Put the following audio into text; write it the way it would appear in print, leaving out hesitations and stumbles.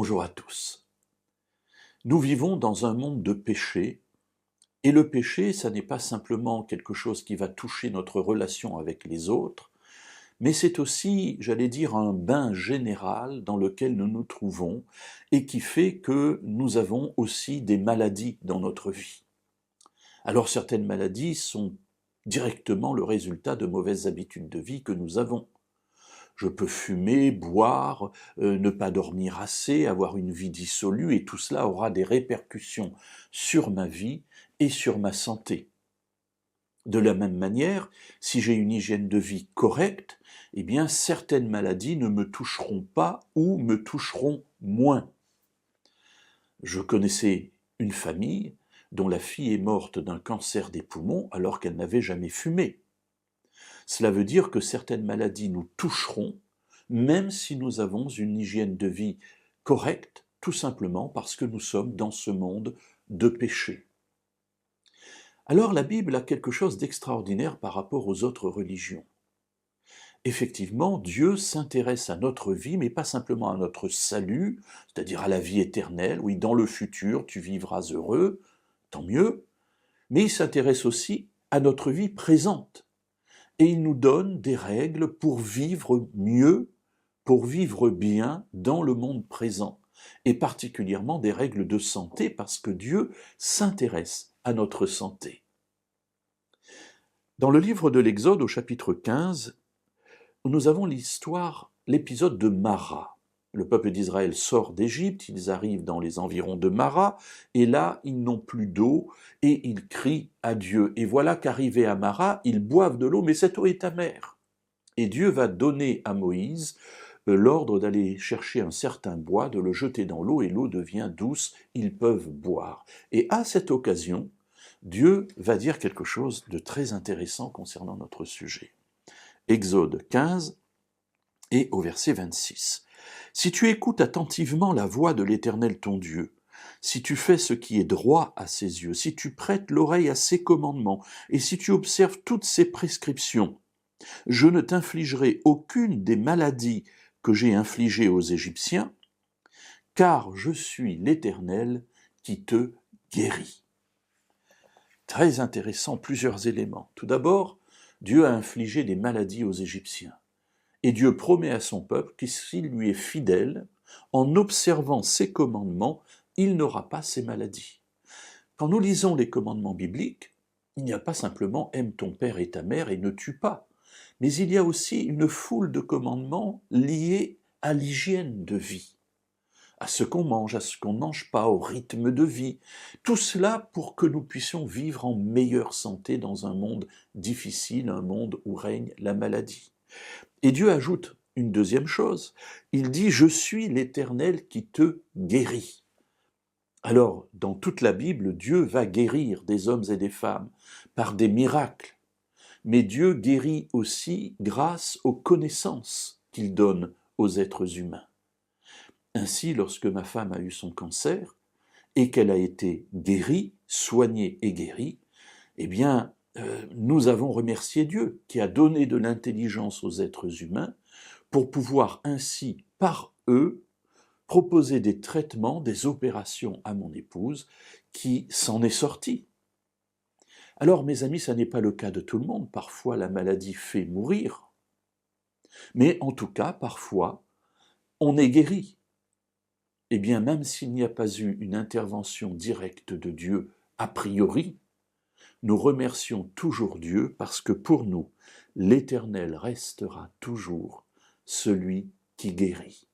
Bonjour à tous. Nous vivons dans un monde de péché, et le péché, ça n'est pas simplement quelque chose qui va toucher notre relation avec les autres, mais c'est aussi, j'allais dire, un bain général dans lequel nous nous trouvons et qui fait que nous avons aussi des maladies dans notre vie. Alors certaines maladies sont directement le résultat de mauvaises habitudes de vie que nous avons. Je peux fumer, boire, ne pas dormir assez, avoir une vie dissolue, et tout cela aura des répercussions sur ma vie et sur ma santé. De la même manière, si j'ai une hygiène de vie correcte, eh bien certaines maladies ne me toucheront pas ou me toucheront moins. Je connaissais une famille dont la fille est morte d'un cancer des poumons alors qu'elle n'avait jamais fumé. Cela veut dire que certaines maladies nous toucheront, même si nous avons une hygiène de vie correcte, tout simplement parce que nous sommes dans ce monde de péché. Alors la Bible a quelque chose d'extraordinaire par rapport aux autres religions. Effectivement, Dieu s'intéresse à notre vie, mais pas simplement à notre salut, c'est-à-dire à la vie éternelle, oui, dans le futur, tu vivras heureux, tant mieux, mais il s'intéresse aussi à notre vie présente. Et il nous donne des règles pour vivre mieux, pour vivre bien dans le monde présent, et particulièrement des règles de santé, parce que Dieu s'intéresse à notre santé. Dans le livre de l'Exode, au chapitre 15, nous avons l'épisode de Mara. Le peuple d'Israël sort d'Égypte, ils arrivent dans les environs de Mara, et là, ils n'ont plus d'eau, et ils crient à Dieu. Et voilà qu'arrivés à Mara, ils boivent de l'eau, mais cette eau est amère. Et Dieu va donner à Moïse l'ordre d'aller chercher un certain bois, de le jeter dans l'eau, et l'eau devient douce, ils peuvent boire. Et à cette occasion, Dieu va dire quelque chose de très intéressant concernant notre sujet. Exode 15 et au verset 26. « Si tu écoutes attentivement la voix de l'Éternel ton Dieu, si tu fais ce qui est droit à ses yeux, si tu prêtes l'oreille à ses commandements, et si tu observes toutes ses prescriptions, je ne t'infligerai aucune des maladies que j'ai infligées aux Égyptiens, car je suis l'Éternel qui te guérit. » Très intéressant, plusieurs éléments. Tout d'abord, Dieu a infligé des maladies aux Égyptiens. Et Dieu promet à son peuple que s'il lui est fidèle, en observant ses commandements, il n'aura pas ces maladies. Quand nous lisons les commandements bibliques, il n'y a pas simplement « aime ton père et ta mère et ne tue pas », mais il y a aussi une foule de commandements liés à l'hygiène de vie, à ce qu'on mange, à ce qu'on ne mange pas, au rythme de vie. Tout cela pour que nous puissions vivre en meilleure santé dans un monde difficile, un monde où règne la maladie. Et Dieu ajoute une deuxième chose, il dit « Je suis l'Éternel qui te guérit ». Alors, dans toute la Bible, Dieu va guérir des hommes et des femmes par des miracles, mais Dieu guérit aussi grâce aux connaissances qu'il donne aux êtres humains. Ainsi, lorsque ma femme a eu son cancer et qu'elle a été guérie, soignée et guérie, eh bien, nous avons remercié Dieu qui a donné de l'intelligence aux êtres humains pour pouvoir ainsi, par eux, proposer des traitements, des opérations à mon épouse qui s'en est sortie. Alors, mes amis, ça n'est pas le cas de tout le monde. Parfois, la maladie fait mourir. Mais en tout cas, parfois, on est guéri. Eh bien, même s'il n'y a pas eu une intervention directe de Dieu a priori, nous remercions toujours Dieu parce que pour nous, l'Éternel restera toujours celui qui guérit.